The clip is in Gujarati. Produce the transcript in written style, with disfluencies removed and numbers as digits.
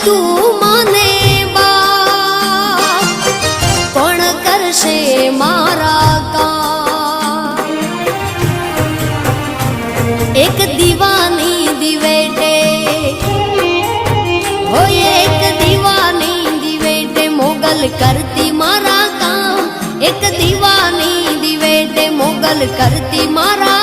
તું મને બાપ, કોણ કરશે મારા કામ? એક દીવાની દિવેટે, હોય એક દીવાની દિવેટે મોગલ કરતી મારા કામ, એક દીવાની દિવેટે મોગલ કરતી મારા